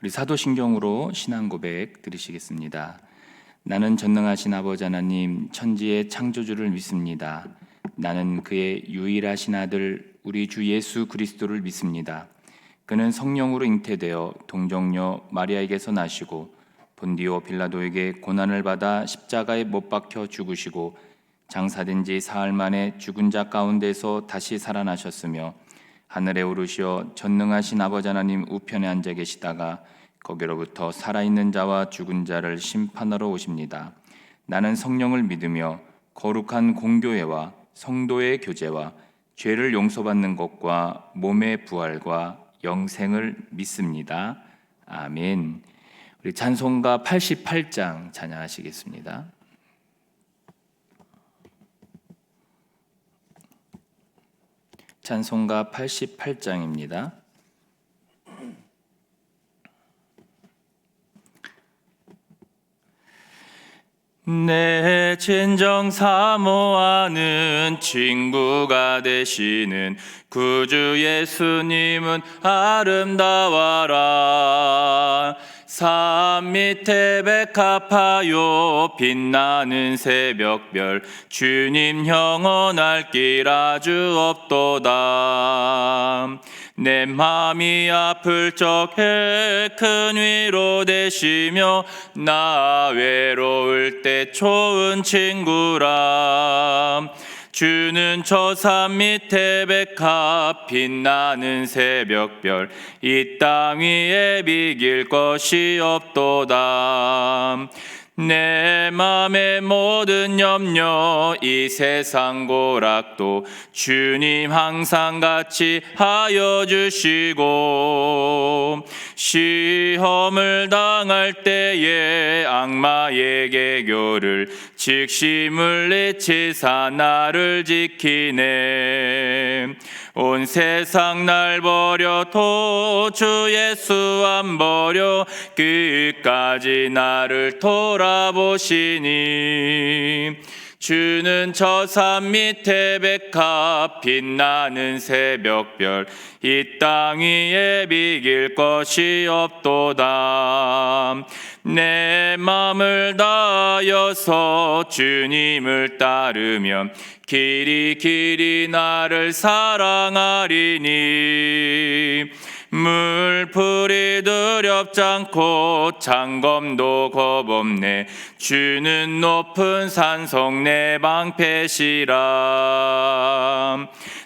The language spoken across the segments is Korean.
우리 사도신경으로 신앙 고백 드리시겠습니다. 나는 전능하신 아버지 하나님 천지의 창조주를 믿습니다. 나는 그의 유일하신 아들 우리 주 예수 그리스도를 믿습니다. 그는 성령으로 잉태되어 동정녀 마리아에게서 나시고 본디오 빌라도에게 고난을 받아 십자가에 못 박혀 죽으시고 장사된 지 사흘 만에 죽은 자 가운데서 다시 살아나셨으며 하늘에 오르시어 전능하신 아버지 하나님 우편에 앉아 계시다가 거기로부터 살아있는 자와 죽은 자를 심판하러 오십니다. 나는 성령을 믿으며 거룩한 공교회와 성도의 교제와 죄를 용서받는 것과 몸의 부활과 영생을 믿습니다. 아멘. 우리 찬송가 88장 찬양하시겠습니다. 찬송가 88장입니다. 내 진정 사모하는 친구가 되시는 구주 예수님은 아름다워라. 산 밑에 백합하여 빛나는 새벽별 주님 영원할 길 아주 없도다. 내 맘이 아플 적에 큰 위로 되시며 나 외로울 때 좋은 친구라. 주는 저 산 밑에 백합 빛나는 새벽별 이 땅 위에 비길 것이 없도다. 내 맘의 모든 염려 이 세상 고락도 주님 항상 같이 하여 주시고 시험을 당할 때에 악마의 계교를 즉시 물리치사 나를 지키네. 온 세상 날 버려도 주 예수 안 버려 끝까지 나를 돌아보시니. 주는 저 산 밑에 백합 빛나는 새벽별 이 땅 위에 비길 것이 없도다. 내 맘을 다하여서 주님을 따르면 길이 나를 사랑하리니. 물풀이 두렵지 않고 장검도 겁없네. 주는 높은 산성 내 방패시라.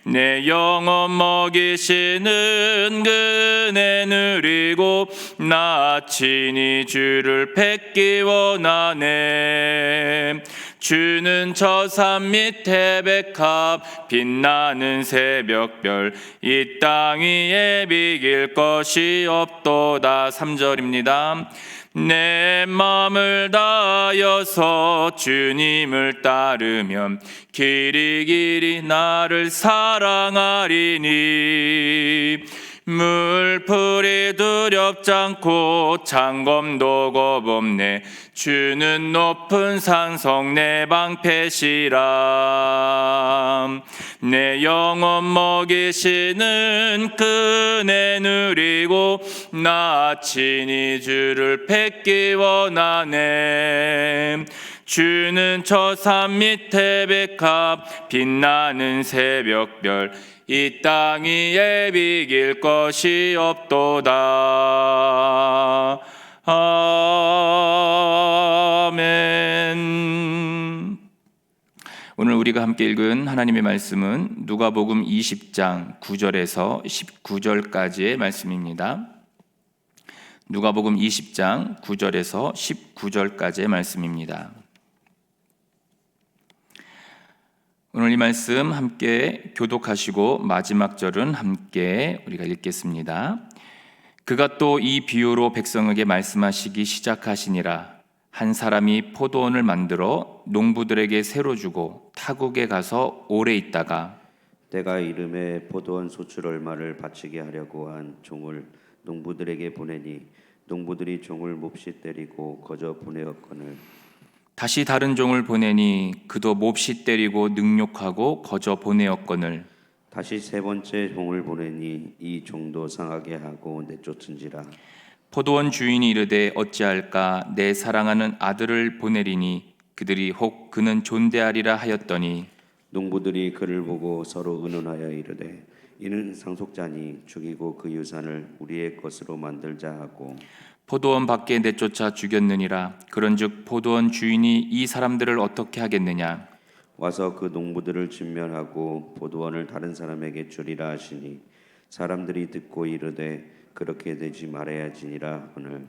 내 영혼 먹이시는 그네 누리고 나 친히 주를 뵙기 원하네. 주는 저 산 밑에 백합 빛나는 새벽별 이 땅 위에 비길 것이 없도다. 3절입니다. 내 마음을 다하여서 주님을 따르면 길이 나를 사랑하리니. 물풀이 두렵지 않고 장검도 겁없네. 주는 높은 산성 내 방패시라. 내 영혼 먹이시는 그네 누리고 나 친히 주를 뵙기 원하네. 주는 저 산 밑에 백합 빛나는 새벽별 이 땅 위에 비길 것이 없도다. 아멘. 오늘 우리가 함께 읽은 하나님의 말씀은 누가복음 20장 9절에서 19절까지의 말씀입니다. 누가복음 20장 9절에서 19절까지의 말씀입니다. 오늘 이 말씀 함께 교독하시고 마지막 절은 함께 우리가 읽겠습니다. 그가 또 이 비유로 백성에게 말씀하시기 시작하시니라. 한 사람이 포도원을 만들어 농부들에게 새로 주고 타국에 가서 오래 있다가 때가 이름에 포도원 소출 얼마를 바치게 하려고 한 종을 농부들에게 보내니 농부들이 종을 몹시 때리고 거저 보내었거늘 다시 다른 종을 보내니 그도 몹시 때리고 능욕하고 거저 보내었거늘 다시 세 번째 종을 보내니 이 종도 상하게 하고 내쫓은지라 포도원 주인이 이르되 어찌할까 내 사랑하는 아들을 보내리니 그들이 혹 그는 존대하리라 하였더니 농부들이 그를 보고 서로 의논하여 이르되 이는 상속자니 죽이고 그 유산을 우리의 것으로 만들자 하고 포도원 밖에 내쫓아 죽였느니라. 그런즉 포도원 주인이 이 사람들을 어떻게 하겠느냐? 와서 그 농부들을 진멸하고 포도원을 다른 사람에게 주리라 하시니 사람들이 듣고 이르되 그렇게 되지 말아야지니라 하늘.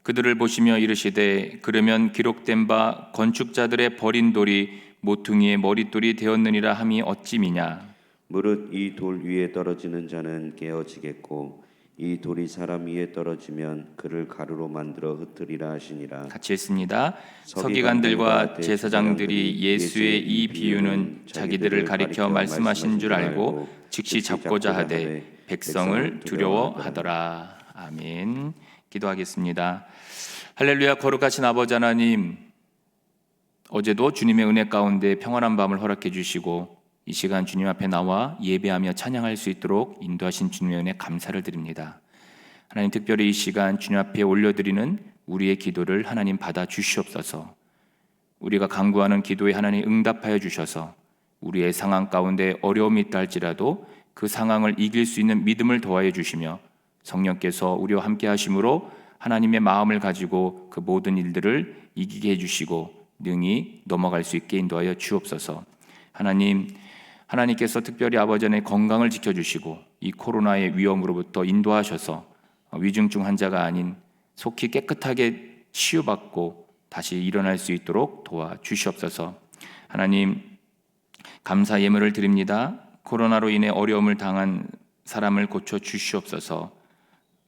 그들을 보시며 이르시되 그러면 기록된 바 건축자들의 버린 돌이 모퉁이의 머릿돌이 되었느니라 함이 어찌미냐? 무릇 이 돌 위에 떨어지는 자는 깨어지겠고 이 돌이 사람 위에 떨어지면 그를 가루로 만들어 흩으리라 하시니라. 같이 했습니다. 서기관들과 제사장들이 예수의 이 비유는 자기들을 가리켜 말씀하신 줄 알고 즉시 잡고자 하되 백성을 두려워하더라. 아멘. 기도하겠습니다. 할렐루야. 거룩하신 아버지 하나님, 어제도 주님의 은혜 가운데 평안한 밤을 허락해 주시고 이 시간 주님 앞에 나와 예배하며 찬양할 수 있도록 인도하신 주님의 은혜 감사를 드립니다. 하나님, 특별히 이 시간 주님 앞에 올려드리는 우리의 기도를 하나님 받아 주시옵소서. 우리가 간구하는 기도에 하나님 응답하여 주셔서 우리의 상황 가운데 어려움이 있다 할지라도 그 상황을 이길 수 있는 믿음을 더하여 주시며 성령께서 우리와 함께 하심으로 하나님의 마음을 가지고 그 모든 일들을 이기게 해주시고 능히 넘어갈 수 있게 인도하여 주옵소서. 하나님께서 특별히 아버지 안의 건강을 지켜주시고 이 코로나의 위험으로부터 인도하셔서 위중증 환자가 아닌 속히 깨끗하게 치유받고 다시 일어날 수 있도록 도와주시옵소서. 하나님, 감사 예물을 드립니다. 코로나로 인해 어려움을 당한 사람을 고쳐 주시옵소서.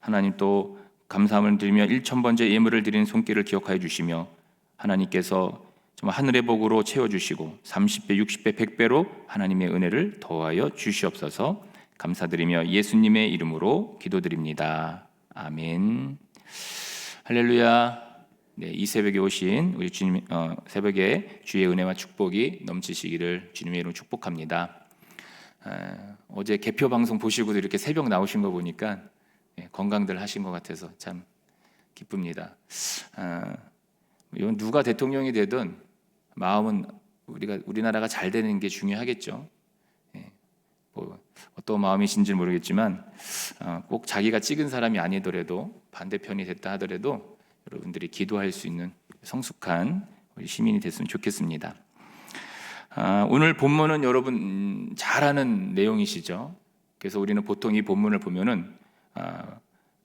하나님, 또 감사함을 드리며 1000번째 예물을 드리는 손길을 기억하여 주시며 하나님께서 정말 하늘의 복으로 채워주시고 30배, 60배, 100배로 하나님의 은혜를 더하여 주시옵소서. 감사드리며 예수님의 이름으로 기도드립니다. 아멘. 할렐루야. 네, 이 새벽에 오신 우리 주님, 새벽에 주의 은혜와 축복이 넘치시기를 주님의 이름으로 축복합니다. 어제 개표 방송 보시고도 이렇게 새벽 나오신 거 보니까 건강들 하신 것 같아서 참 기쁩니다. 이건 누가 대통령이 되든 마음은 우리나라가 잘 되는 게 중요하겠죠. 어떤 마음이신지 모르겠지만 꼭 자기가 찍은 사람이 아니더라도 반대편이 됐다 하더라도 여러분들이 기도할 수 있는 성숙한 우리 시민이 됐으면 좋겠습니다. 오늘 본문은 여러분 잘 아는 내용이시죠. 그래서 우리는 보통 이 본문을 보면은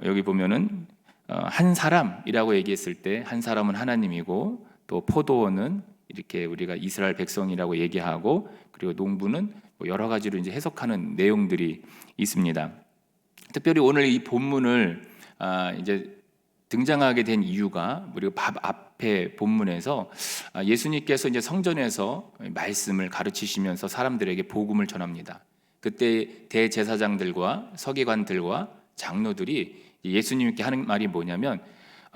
여기 보면은 한 사람이라고 얘기했을 때 한 사람은 하나님이고 또 포도원은 이렇게 우리가 이스라엘 백성이라고 얘기하고 그리고 농부는 여러 가지로 이제 해석하는 내용들이 있습니다. 특별히 오늘 이 본문을 이제 등장하게 된 이유가 우리가 앞에 본문에서 예수님께서 이제 성전에서 말씀을 가르치시면서 사람들에게 복음을 전합니다. 그때 대제사장들과 서기관들과 장로들이 예수님께 하는 말이 뭐냐면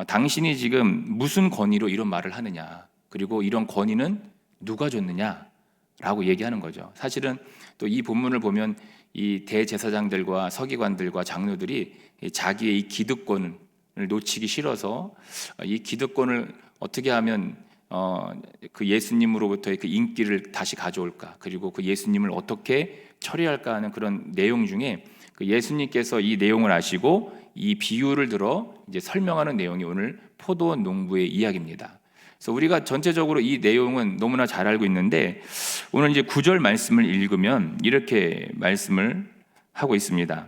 당신이 지금 무슨 권위로 이런 말을 하느냐, 그리고 이런 권위는 누가 줬느냐라고 얘기하는 거죠. 사실은 또 이 본문을 보면 이 대제사장들과 서기관들과 장로들이 자기의 이 기득권을 놓치기 싫어서 이 기득권을 어떻게 하면 그 예수님으로부터의 그 인기를 다시 가져올까, 그리고 그 예수님을 어떻게 처리할까 하는 그런 내용 중에 그 예수님께서 이 내용을 아시고 이 비유를 들어 이제 설명하는 내용이 오늘 포도원 농부의 이야기입니다. 그래서 우리가 전체적으로 이 내용은 너무나 잘 알고 있는데 오늘 이제 9절 말씀을 읽으면 이렇게 말씀을 하고 있습니다.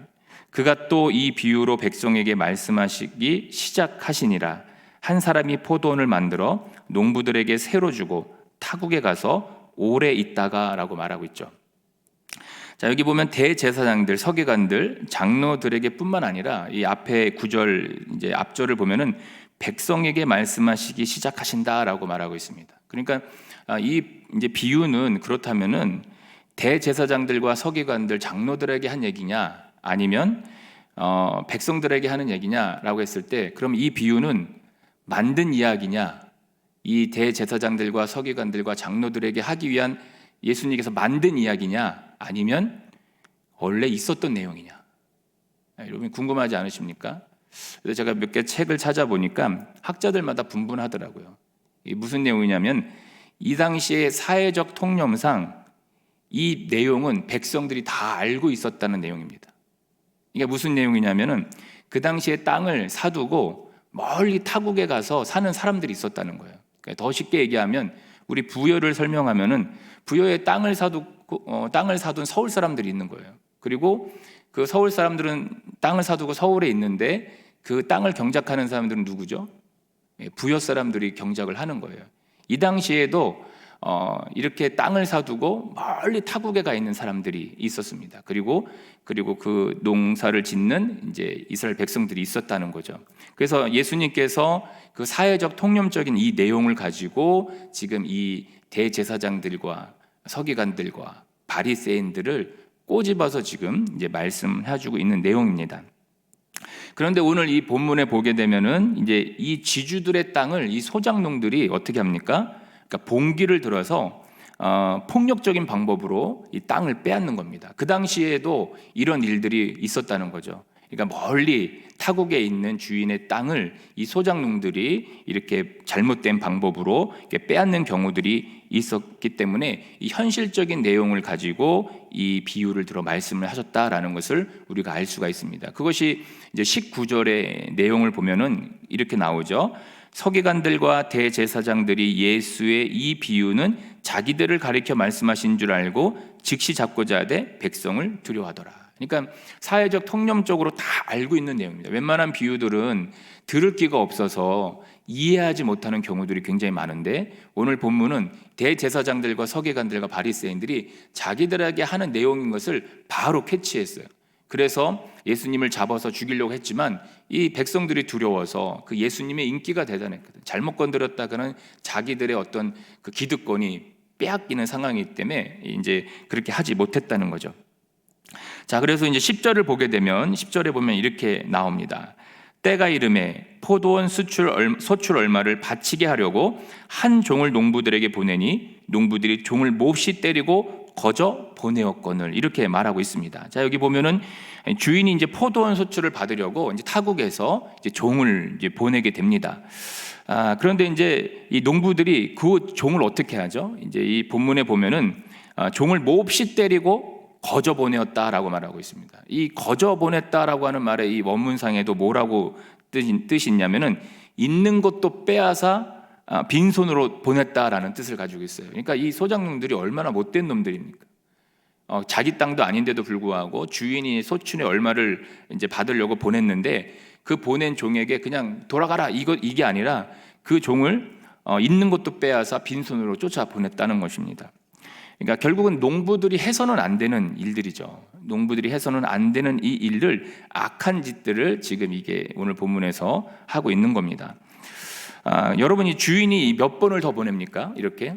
그가 또 이 비유로 백성에게 말씀하시기 시작하시니라. 한 사람이 포도원을 만들어 농부들에게 새로 주고 타국에 가서 오래 있다가라고 말하고 있죠. 자, 여기 보면 대제사장들, 서기관들, 장로들에게 뿐만 아니라 이 앞에 9절 이제 앞절을 보면은 백성에게 말씀하시기 시작하신다라고 말하고 있습니다. 그러니까 이 이제 비유는 그렇다면은 대제사장들과 서기관들, 장로들에게 한 얘기냐, 아니면 백성들에게 하는 얘기냐라고 했을 때, 그럼 이 비유는 만든 이야기냐, 이 대제사장들과 서기관들과 장로들에게 하기 위한 예수님께서 만든 이야기냐, 아니면 원래 있었던 내용이냐? 여러분 궁금하지 않으십니까? 그래서 제가 몇 개 책을 찾아보니까 학자들마다 분분하더라고요. 이게 무슨 내용이냐면 이 당시의 사회적 통념상 이 내용은 백성들이 다 알고 있었다는 내용입니다. 이게 무슨 내용이냐면은 그 당시에 땅을 사두고 멀리 타국에 가서 사는 사람들이 있었다는 거예요. 그러니까 더 쉽게 얘기하면 우리 부여를 설명하면은 부여에 땅을 사둔 서울 사람들이 있는 거예요. 그리고 그 서울 사람들은 땅을 사두고 서울에 있는데 그 땅을 경작하는 사람들은 누구죠? 부여 사람들이 경작을 하는 거예요. 이 당시에도 이렇게 땅을 사두고 멀리 타국에 가 있는 사람들이 있었습니다. 그리고 그 농사를 짓는 이제 이스라엘 백성들이 있었다는 거죠. 그래서 예수님께서 그 사회적 통념적인 이 내용을 가지고 지금 이 대제사장들과 서기관들과 바리새인들을 꼬집어서 지금 이제 말씀해주고 있는 내용입니다. 그런데 오늘 이 본문에 보게 되면은 이제 이 지주들의 땅을 이 소작농들이 어떻게 합니까? 그러니까 봉기를 들어서 폭력적인 방법으로 이 땅을 빼앗는 겁니다. 그 당시에도 이런 일들이 있었다는 거죠. 그러니까 멀리 타국에 있는 주인의 땅을 이 소작농들이 이렇게 잘못된 방법으로 이렇게 빼앗는 경우들이 있었기 때문에 이 현실적인 내용을 가지고 이 비유를 들어 말씀을 하셨다라는 것을 우리가 알 수가 있습니다. 그것이 이제 19절의 내용을 보면은 이렇게 나오죠. 서기관들과 대제사장들이 예수의 이 비유는 자기들을 가리켜 말씀하신 줄 알고 즉시 잡고자 하되 백성을 두려워하더라. 그러니까 사회적 통념적으로 다 알고 있는 내용입니다. 웬만한 비유들은 들을 기가 없어서 이해하지 못하는 경우들이 굉장히 많은데 오늘 본문은 대제사장들과 서기관들과 바리새인들이 자기들에게 하는 내용인 것을 바로 캐치했어요. 그래서 예수님을 잡아서 죽이려고 했지만 이 백성들이 두려워서 그 예수님의 인기가 대단했거든요. 잘못 건드렸다가는 자기들의 어떤 그 기득권이 빼앗기는 상황이기 때문에 이제 그렇게 하지 못했다는 거죠. 자, 그래서 이제 10절을 보게 되면 10절에 보면 이렇게 나옵니다. 때가 이름에 포도원 소출 얼마를 바치게 하려고 한 종을 농부들에게 보내니 농부들이 종을 몹시 때리고 거저 보내었거늘 이렇게 말하고 있습니다. 자, 여기 보면은 주인이 이제 포도원 소출을 받으려고 이제 타국에서 이제 종을 이제 보내게 됩니다. 그런데 이제 이 농부들이 그 종을 어떻게 하죠? 이제 이 본문에 보면은 종을 몹시 때리고 거저 보내었다라고 말하고 있습니다. 이 거저 보냈다라고 하는 말의 이 원문상에도 뭐라고 뜻이 있냐면은 있는 것도 빼앗아 빈손으로 보냈다라는 뜻을 가지고 있어요. 그러니까 이 소작농들이 얼마나 못된 놈들입니까? 자기 땅도 아닌데도 불구하고 주인이 소출의 얼마를 이제 받으려고 보냈는데 그 보낸 종에게 그냥 돌아가라 이게 아니라 그 종을 있는 것도 빼앗아 빈손으로 쫓아 보냈다는 것입니다. 그러니까 결국은 농부들이 해서는 안 되는 일들이죠. 농부들이 해서는 안 되는 이 일들, 악한 짓들을 지금 이게 오늘 본문에서 하고 있는 겁니다. 여러분이 주인이 몇 번을 더 보냅니까? 이렇게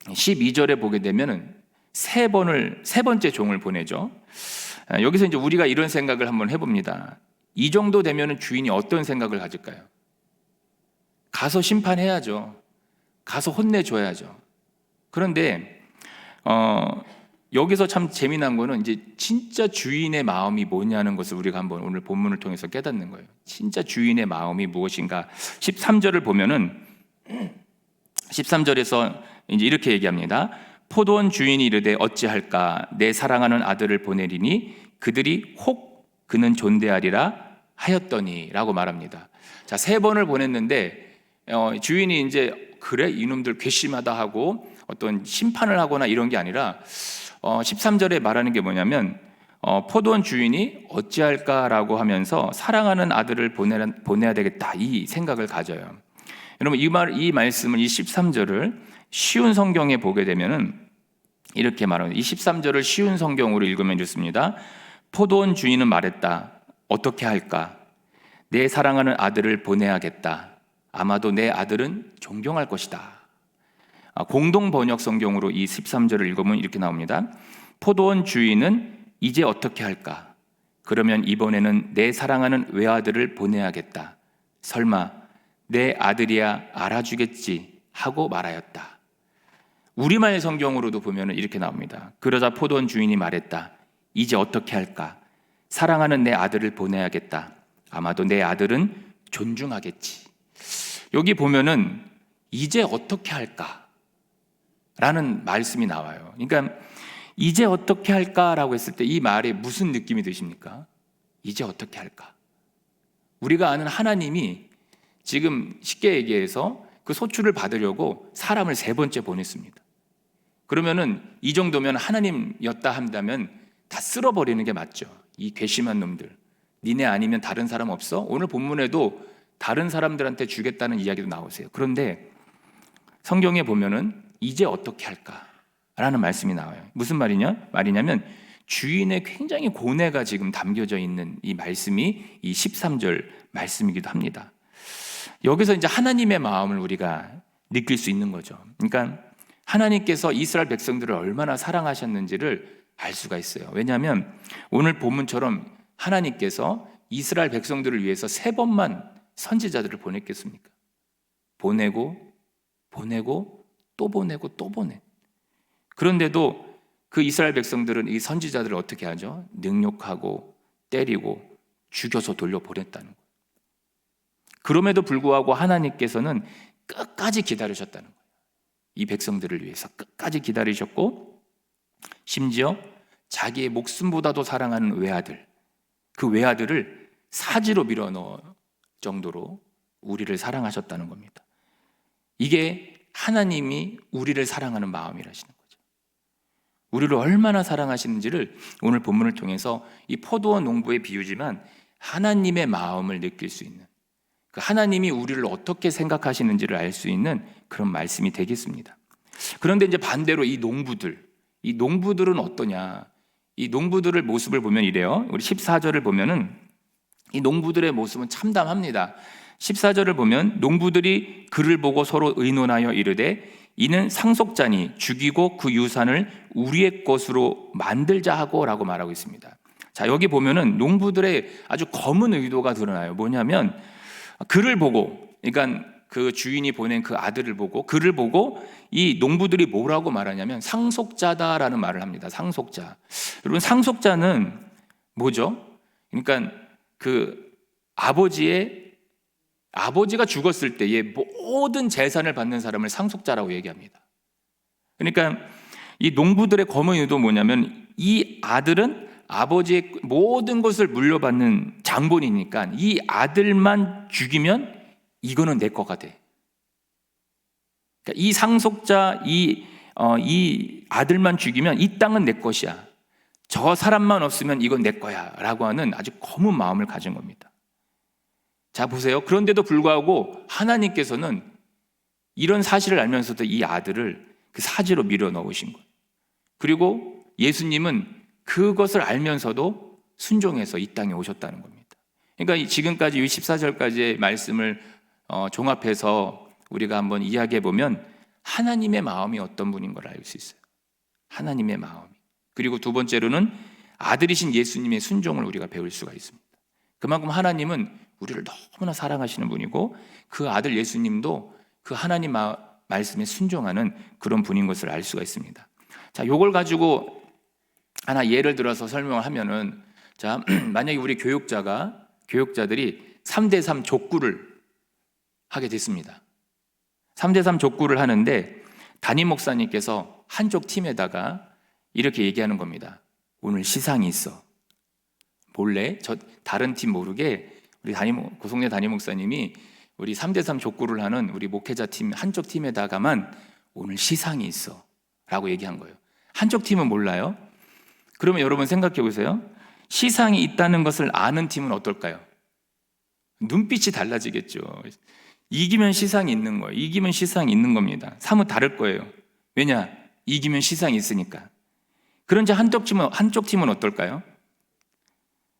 12절에 보게 되면은 세 번째 종을 보내죠. 여기서 이제 우리가 이런 생각을 한번 해봅니다. 이 정도 되면은 주인이 어떤 생각을 가질까요? 가서 심판해야죠. 가서 혼내줘야죠. 그런데 여기서 참 재미난 거는 이제 진짜 주인의 마음이 뭐냐는 것을 우리가 한번 오늘 본문을 통해서 깨닫는 거예요. 진짜 주인의 마음이 무엇인가? 13절을 보면은 13절에서 이제 이렇게 얘기합니다. 포도원 주인이 이르되 어찌할까? 내 사랑하는 아들을 보내리니 그들이 혹 그는 존대하리라 하였더니라고 말합니다. 자, 3번을 보냈는데 주인이 이제 그래 이놈들 괘씸하다 하고 어떤 심판을 하거나 이런 게 아니라 13절에 말하는 게 뭐냐면 포도원 주인이 어찌할까라고 하면서 사랑하는 아들을 보내야 되겠다 이 생각을 가져요. 여러분 이 말씀을 이 13절을 쉬운 성경에 보게 되면은 이렇게 말합니다. 이 13절을 쉬운 성경으로 읽으면 좋습니다. 포도원 주인은 말했다. 어떻게 할까? 내 사랑하는 아들을 보내야겠다. 아마도 내 아들은 존경할 것이다. 공동 번역 성경으로 이 13절을 읽으면 이렇게 나옵니다. 포도원 주인은 이제 어떻게 할까? 그러면 이번에는 내 사랑하는 외아들을 보내야겠다. 설마 내 아들이야 알아주겠지 하고 말하였다. 우리말 성경으로도 보면 이렇게 나옵니다. 그러자 포도원 주인이 말했다. 이제 어떻게 할까? 사랑하는 내 아들을 보내야겠다. 아마도 내 아들은 존중하겠지. 여기 보면은 이제 어떻게 할까라는 말씀이 나와요. 그러니까 이제 어떻게 할까라고 했을 때 이 말에 무슨 느낌이 드십니까? 이제 어떻게 할까? 우리가 아는 하나님이 지금 쉽게 얘기해서 그 소출을 받으려고 사람을 3번째 보냈습니다. 그러면은 이 정도면 하나님이었다 한다면 다 쓸어버리는 게 맞죠. 이 괘씸한 놈들, 니네 아니면 다른 사람 없어? 오늘 본문에도 다른 사람들한테 주겠다는 이야기도 나오세요. 그런데 성경에 보면은 이제 어떻게 할까라는 말씀이 나와요. 무슨 말이냐면 주인의 굉장히 고뇌가 지금 담겨져 있는 이 말씀이 이 13절 말씀이기도 합니다. 여기서 이제 하나님의 마음을 우리가 느낄 수 있는 거죠. 그러니까 하나님께서 이스라엘 백성들을 얼마나 사랑하셨는지를 알 수가 있어요. 왜냐하면 오늘 본문처럼 하나님께서 이스라엘 백성들을 위해서 3번만 선지자들을 보냈겠습니까? 보내고 또 보내. 그런데도 그 이스라엘 백성들은 이 선지자들을 어떻게 하죠? 능욕하고 때리고 죽여서 돌려보냈다는 거예요. 그럼에도 불구하고 하나님께서는 끝까지 기다리셨다는 거예요. 이 백성들을 위해서 끝까지 기다리셨고, 심지어 자기의 목숨보다도 사랑하는 외아들, 그 외아들을 사지로 밀어넣을 정도로 우리를 사랑하셨다는 겁니다. 이게 하나님이 우리를 사랑하는 마음이라시는 거죠. 우리를 얼마나 사랑하시는지를 오늘 본문을 통해서 이 포도원 농부의 비유지만 하나님의 마음을 느낄 수 있는, 그 하나님이 우리를 어떻게 생각하시는지를 알 수 있는 그런 말씀이 되겠습니다. 그런데 이제 반대로 이 농부들은 어떠냐? 이 농부들의 모습을 보면 이래요. 우리 14절을 보면은 이 농부들의 모습은 참담합니다. 14절을 보면 농부들이 그를 보고 서로 의논하여 이르되 이는 상속자니 죽이고 그 유산을 우리의 것으로 만들자 하고 라고 말하고 있습니다. 자, 여기 보면은 농부들의 아주 검은 의도가 드러나요. 뭐냐면 그를 보고, 그러니까 그 주인이 보낸 그 아들을 보고, 그를 보고 이 농부들이 뭐라고 말하냐면 상속자다라는 말을 합니다. 상속자. 여러분, 상속자는 뭐죠? 그러니까 그 아버지가 죽었을 때의 모든 재산을 받는 사람을 상속자라고 얘기합니다. 그러니까 이 농부들의 검은 의도 뭐냐면 이 아들은 아버지의 모든 것을 물려받는 장본이니까 이 아들만 죽이면 이거는 내 거가 돼. 그러니까 이 상속자, 이 아들만 죽이면 이 땅은 내 것이야. 저 사람만 없으면 이건 내 거야 라고 하는 아주 검은 마음을 가진 겁니다. 자, 보세요. 그런데도 불구하고 하나님께서는 이런 사실을 알면서도 이 아들을 그 사지로 밀어 넣으신 거예요. 그리고 예수님은 그것을 알면서도 순종해서 이 땅에 오셨다는 겁니다. 그러니까 지금까지 이 14절까지의 말씀을 종합해서 우리가 한번 이야기해 보면 하나님의 마음이 어떤 분인 걸 알 수 있어요. 하나님의 마음이. 그리고 두 번째로는 아들이신 예수님의 순종을 우리가 배울 수가 있습니다. 그만큼 하나님은 우리를 너무나 사랑하시는 분이고 그 아들 예수님도 그 하나님 말씀에 순종하는 그런 분인 것을 알 수가 있습니다. 자, 요걸 가지고 하나 예를 들어서 설명을 하면은, 자, 만약에 우리 교육자들이 3대3 족구를 하게 됐습니다. 3대3 족구를 하는데 담임 목사님께서 한쪽 팀에다가 이렇게 얘기하는 겁니다. 오늘 시상이 있어. 몰래 다른 팀 모르게 우리 고성내 담임 목사님이 우리 3대3 족구를 하는 우리 목회자 팀 한쪽 팀에다가만 오늘 시상이 있어 라고 얘기한 거예요. 한쪽 팀은 몰라요. 그러면 여러분 생각해 보세요. 시상이 있다는 것을 아는 팀은 어떨까요? 눈빛이 달라지겠죠. 이기면 시상이 있는 거예요. 이기면 시상이 있는 겁니다. 사뭇 다를 거예요. 왜냐? 이기면 시상이 있으니까. 그런지 한쪽 팀은 어떨까요?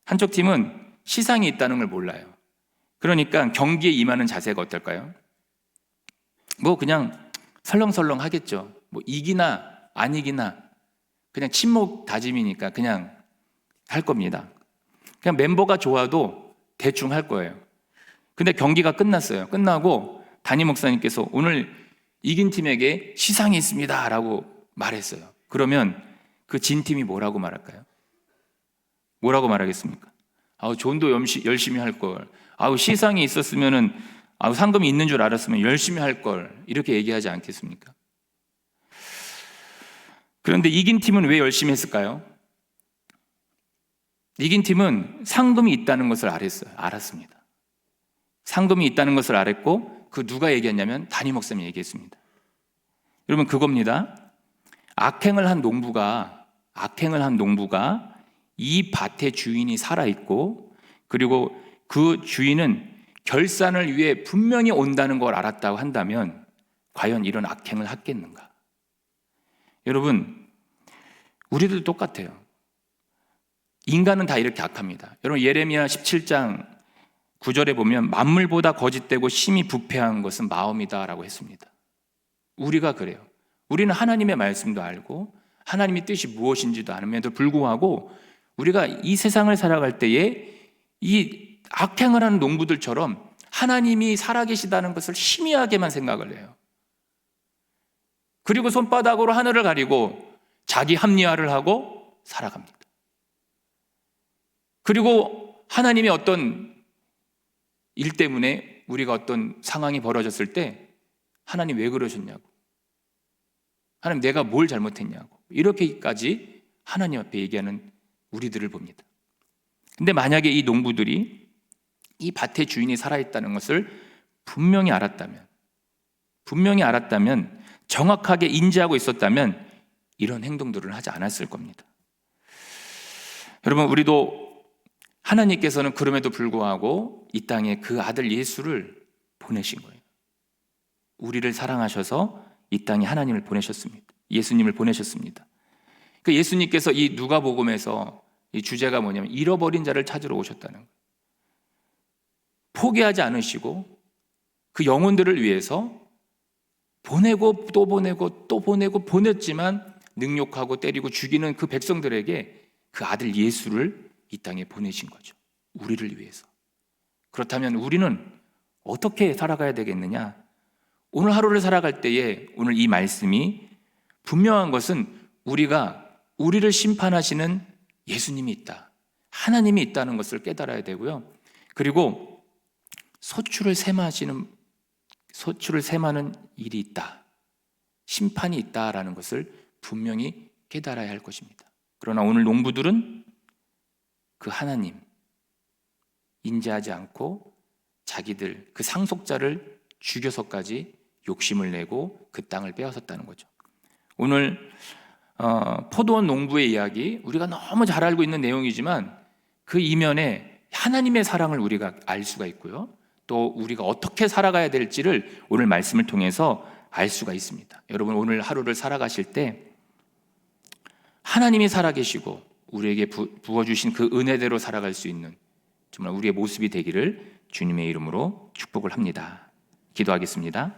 한쪽 팀은 시상이 있다는 걸 몰라요. 그러니까 경기에 임하는 자세가 어떨까요? 뭐 그냥 설렁설렁 하겠죠. 뭐 이기나 안 이기나 그냥 침묵 다짐이니까 그냥 할 겁니다. 그냥 멤버가 좋아도 대충 할 거예요. 근데 경기가 끝났어요. 끝나고 담임 목사님께서 오늘 이긴 팀에게 시상이 있습니다 라고 말했어요. 그러면 그 진 팀이 뭐라고 말할까요? 뭐라고 말하겠습니까? 존도 열심히 할 걸. 시상이 있었으면은 상금이 있는 줄 알았으면 열심히 할 걸. 이렇게 얘기하지 않겠습니까? 그런데 이긴 팀은 왜 열심히 했을까요? 이긴 팀은 상금이 있다는 것을 알았습니다. 상금이 있다는 것을 알았고, 그 누가 얘기했냐면 담임 목사님이 얘기했습니다. 여러분, 그겁니다. 악행을 한 농부가 이 밭의 주인이 살아있고, 그리고 그 주인은 결산을 위해 분명히 온다는 걸 알았다고 한다면 과연 이런 악행을 하겠는가? 여러분, 우리들도 똑같아요. 인간은 다 이렇게 악합니다. 여러분, 예레미야 17장 9절에 보면 만물보다 거짓되고 심히 부패한 것은 마음이다 라고 했습니다. 우리가 그래요. 우리는 하나님의 말씀도 알고 하나님의 뜻이 무엇인지도 아는데도 불구하고 우리가 이 세상을 살아갈 때에 이 악행을 하는 농부들처럼 하나님이 살아계시다는 것을 희미하게만 생각을 해요. 그리고 손바닥으로 하늘을 가리고 자기 합리화를 하고 살아갑니다. 그리고 하나님의 어떤 일 때문에 우리가 어떤 상황이 벌어졌을 때 하나님 왜 그러셨냐고, 하나님 내가 뭘 잘못했냐고, 이렇게까지 하나님 앞에 얘기하는 우리들을 봅니다. 근데 만약에 이 농부들이 이 밭의 주인이 살아있다는 것을 분명히 알았다면, 정확하게 인지하고 있었다면 이런 행동들을 하지 않았을 겁니다. 여러분, 우리도 하나님께서는 그럼에도 불구하고 이 땅에 그 아들 예수를 보내신 거예요. 우리를 사랑하셔서 이 땅에 하나님을 보내셨습니다. 예수님을 보내셨습니다. 그 예수님께서 이 누가복음에서 이 주제가 뭐냐면 잃어버린 자를 찾으러 오셨다는 거예요. 포기하지 않으시고 그 영혼들을 위해서 보내고 또 보내고 또 보내고 보냈지만 능욕하고 때리고 죽이는 그 백성들에게 그 아들 예수를 이 땅에 보내신 거죠. 우리를 위해서. 그렇다면 우리는 어떻게 살아가야 되겠느냐? 오늘 하루를 살아갈 때에 오늘 이 말씀이 분명한 것은 우리가 우리를 심판하시는 예수님이 있다, 하나님이 있다는 것을 깨달아야 되고요. 그리고 소출을 셈하는 일이 있다, 심판이 있다라는 것을 분명히 깨달아야 할 것입니다. 그러나 오늘 농부들은 그 하나님 인지하지 않고 자기들 그 상속자를 죽여서까지 욕심을 내고 그 땅을 빼앗았다는 거죠. 오늘 포도원 농부의 이야기, 우리가 너무 잘 알고 있는 내용이지만 그 이면에 하나님의 사랑을 우리가 알 수가 있고요, 또 우리가 어떻게 살아가야 될지를 오늘 말씀을 통해서 알 수가 있습니다. 여러분, 오늘 하루를 살아가실 때 하나님이 살아계시고 우리에게 부어주신 그 은혜대로 살아갈 수 있는 정말 우리의 모습이 되기를 주님의 이름으로 축복을 합니다. 기도하겠습니다.